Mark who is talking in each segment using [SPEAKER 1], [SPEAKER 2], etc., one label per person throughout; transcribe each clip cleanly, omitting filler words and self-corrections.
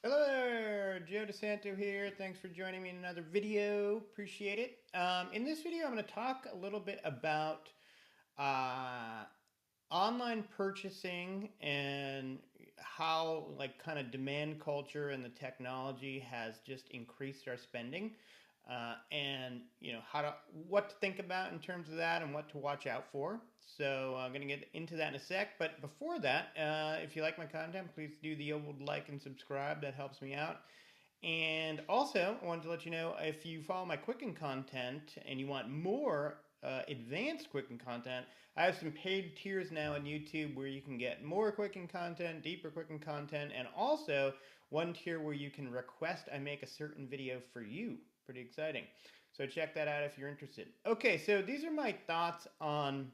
[SPEAKER 1] Hello there, Joe DeSanto here. Thanks for joining me in another video. Appreciate it. In this video, I'm going to talk a little bit about uh, online purchasing and how, like, kind of demand culture and the technology has just increased our spending. And what to think about in terms of that and what to watch out for. So I'm going to get into that in a sec. But before that, if you like my content, please do the old like and subscribe. That helps me out. And also, I wanted to let you know if you follow my Quicken content and you want more advanced Quicken content, I have some paid tiers now on YouTube where you can get more Quicken content, deeper Quicken content, and also one tier where you can request I make a certain video for you. Pretty exciting. So check that out if you're interested. Okay, so these are my thoughts on,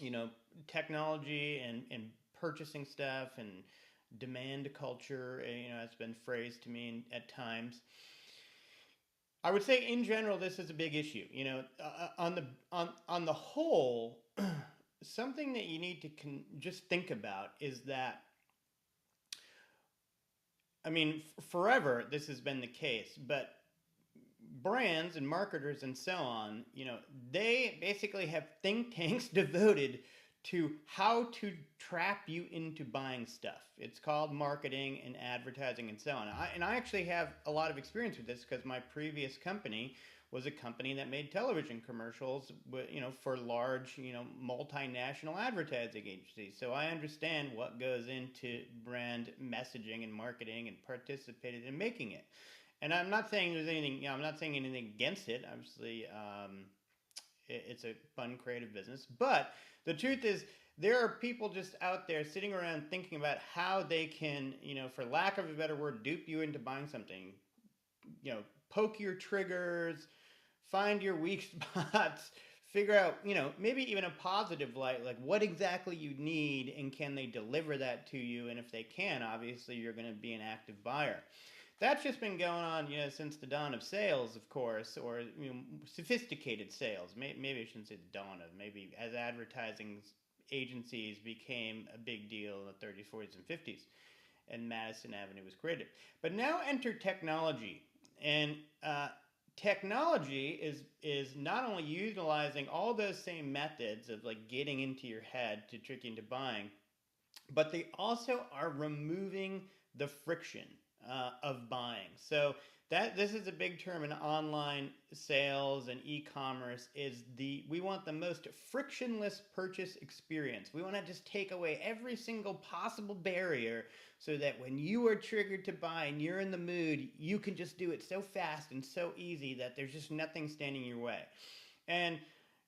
[SPEAKER 1] you know, technology and purchasing stuff and demand culture, it's been phrased to me at times. I would say in general this is a big issue. On the whole, something that you need to just think about is that, I mean, forever this has been the case, but brands and marketers and so on, they basically have think tanks devoted to how to trap you into buying stuff. It's called marketing and advertising and so on. I actually have a lot of experience with this because my previous company was a company that made television commercials, for large, multinational advertising agencies. So I understand what goes into brand messaging and marketing and participated in making it. And I'm not saying there's anything, I'm not saying anything against it. Obviously, it's a fun, creative business. But the truth is, there are people just out there sitting around thinking about how they can, for lack of a better word, dupe you into buying something. Poke your triggers, find your weak spots, figure out, maybe even a positive light, like what exactly you need and can they deliver that to you. And if they can, obviously, you're going to be an active buyer. That's just been going on, since the dawn of sales, of course, or sophisticated sales. Maybe I shouldn't say the dawn of. Maybe as advertising agencies became a big deal in the 30s, 40s, and 50s, and Madison Avenue was created. But now enter technology, and technology is not only utilizing all those same methods of like getting into your head to trick you into buying, but they also are removing the friction of buying. So that this is a big term in online sales and e-commerce is we want the most frictionless purchase experience. We want to just take away every single possible barrier so that when you are triggered to buy and you're in the mood, you can just do it so fast and so easy that there's just nothing standing in your way. And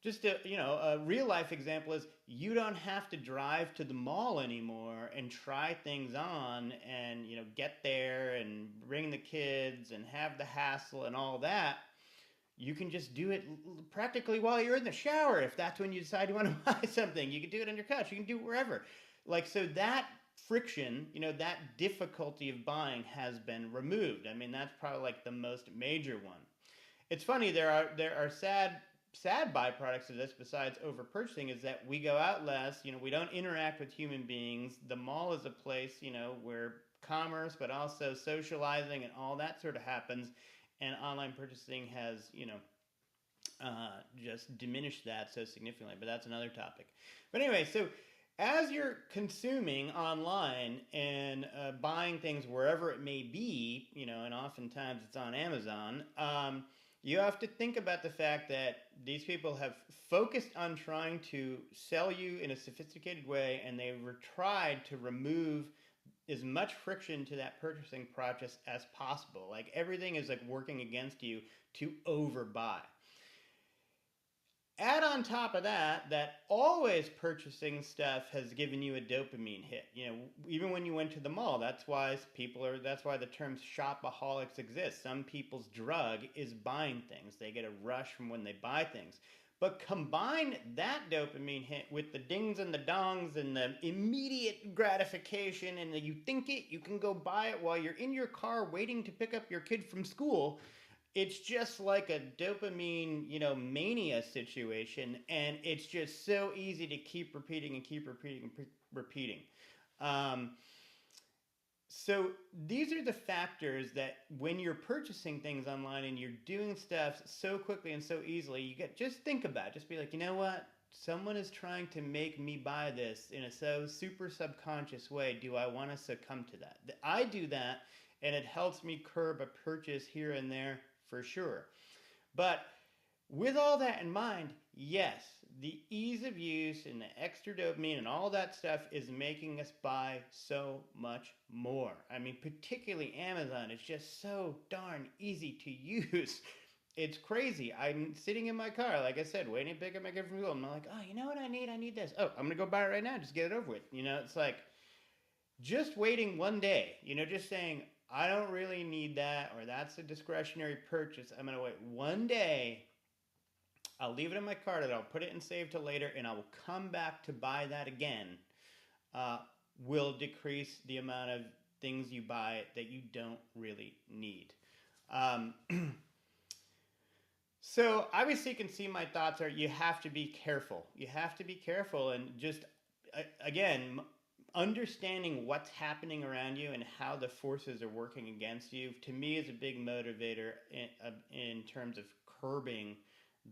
[SPEAKER 1] just a real life example is you don't have to drive to the mall anymore and try things on and get there and bring the kids and have the hassle and all that. You can just do it practically while you're in the shower. If that's when you decide you want to buy something, you can do it on your couch, you can do it wherever. Like, so that friction, that difficulty of buying has been removed. I mean, that's probably like the most major one. It's funny, there are sad byproducts of this besides over purchasing is that we go out less, we don't interact with human beings. The mall is a place, where commerce but also socializing and all that sort of happens, and online purchasing has, just diminished that so significantly, but that's another topic. But anyway, so as you're consuming online and buying things wherever it may be, and oftentimes it's on Amazon, you have to think about the fact that these people have focused on trying to sell you in a sophisticated way, and they've tried to remove as much friction to that purchasing process as possible. Like everything is like working against you to overbuy. Add on top of that, that always purchasing stuff has given you a dopamine hit. Even when you went to the mall, that's why the term shopaholics exists. Some people's drug is buying things. They get a rush from when they buy things. But combine that dopamine hit with the dings and the dongs and the immediate gratification, and you think you can go buy it while you're in your car waiting to pick up your kid from school. It's just like a dopamine, mania situation, and it's just so easy to keep repeating and keep repeating and repeating. Um, So these are the factors that when you're purchasing things online and you're doing stuff so quickly and so easily, you get just think about it. Just be like, you know what? Someone is trying to make me buy this in a so super subconscious way. Do I want to succumb to that? I do that, and it helps me curb a purchase here and there for sure. But with all that in mind, yes, the ease of use and the extra dopamine and all that stuff is making us buy so much more. I mean, particularly Amazon is just so darn easy to use. It's crazy. I'm sitting in my car, like I said, waiting to pick up my kid from school. And I'm like, oh, you know what I need? I need this. Oh, I'm going to go buy it right now. Just get it over with. It's like just waiting one day, just saying, I don't really need that, or that's a discretionary purchase. I'm going to wait one day. I'll leave it in my cart and I'll put it in save till later, and I will come back to buy that again. Will decrease the amount of things you buy that you don't really need. So obviously you can see my thoughts are you have to be careful. You have to be careful, and just, again, understanding what's happening around you and how the forces are working against you, to me, is a big motivator in terms of curbing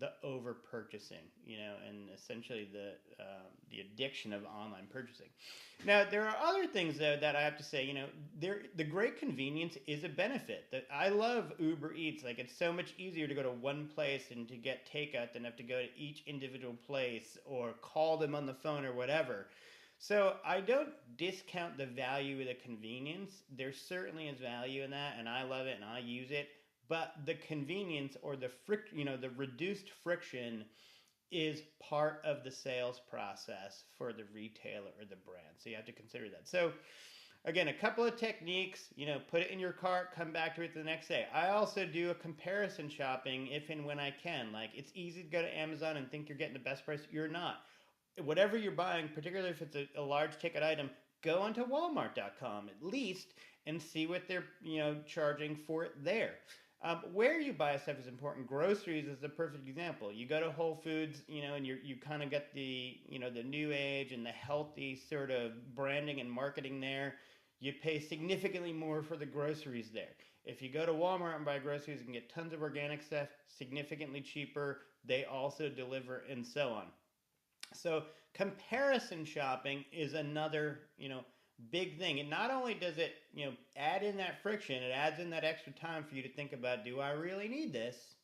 [SPEAKER 1] the over purchasing, and essentially the addiction of online purchasing. Now, there are other things though that I have to say. The great convenience is a benefit. That I love Uber Eats. Like, it's so much easier to go to one place and to get takeout than have to go to each individual place or call them on the phone or whatever. So I don't discount the value of the convenience. There certainly is value in that, and I love it and I use it. But the convenience, or the the reduced friction, is part of the sales process for the retailer or the brand. So you have to consider that. So again, a couple of techniques, put it in your cart, come back to it the next day. I also do a comparison shopping if and when I can. Like, it's easy to go to Amazon and think you're getting the best price. You're not. Whatever you're buying, particularly if it's a large ticket item, go onto Walmart.com at least and see what they're charging for it there. Where you buy stuff is important. Groceries is the perfect example. You go to Whole Foods, and you kind of get the the new age and the healthy sort of branding and marketing there. You pay significantly more for the groceries there. If you go to Walmart and buy groceries, you can get tons of organic stuff, significantly cheaper. They also deliver, and so on. So comparison shopping is another, big thing. And not only does it, add in that friction, it adds in that extra time for you to think about, do I really need this?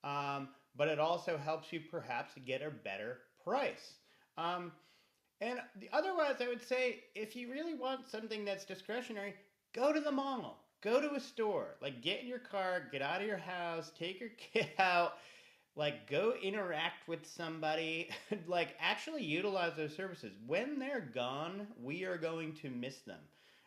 [SPEAKER 1] But it also helps you perhaps get a better price. Otherwise, I would say, if you really want something that's discretionary, go to the mall, go to a store, like, get in your car, get out of your house, take your kid out, like, go interact with somebody, like, actually utilize those services. When they're gone, we are going to miss them.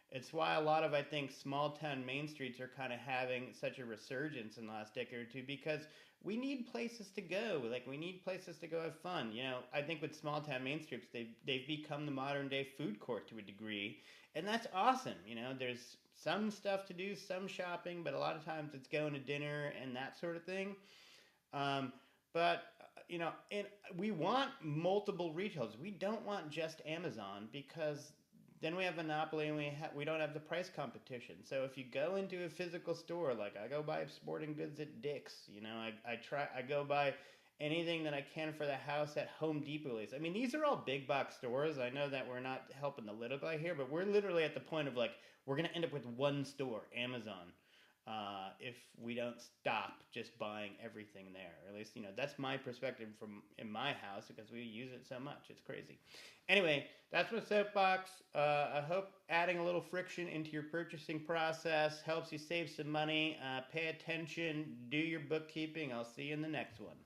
[SPEAKER 1] It's why a lot of, I think, small town main streets are kind of having such a resurgence in the last decade or two, because we need places to go. Like, we need places to go have fun. I think with small town main streets, they've become the modern day food court to a degree, and that's awesome. There's some stuff to do, some shopping, but a lot of times it's going to dinner and that sort of thing. But and we want multiple retailers. We don't want just Amazon, because then we have monopoly and we don't have the price competition. So if you go into a physical store, like I go buy sporting goods at Dick's, I go buy anything that I can for the house at Home Depot. I mean, these are all big box stores. I know that we're not helping the little guy here, but we're literally at the point of, like, we're going to end up with one store, Amazon. If we don't stop just buying everything there. Or at least, that's my perspective from in my house, because we use it so much. It's crazy. Anyway, that's my soapbox. I hope adding a little friction into your purchasing process helps you save some money. Pay attention. Do your bookkeeping. I'll see you in the next one.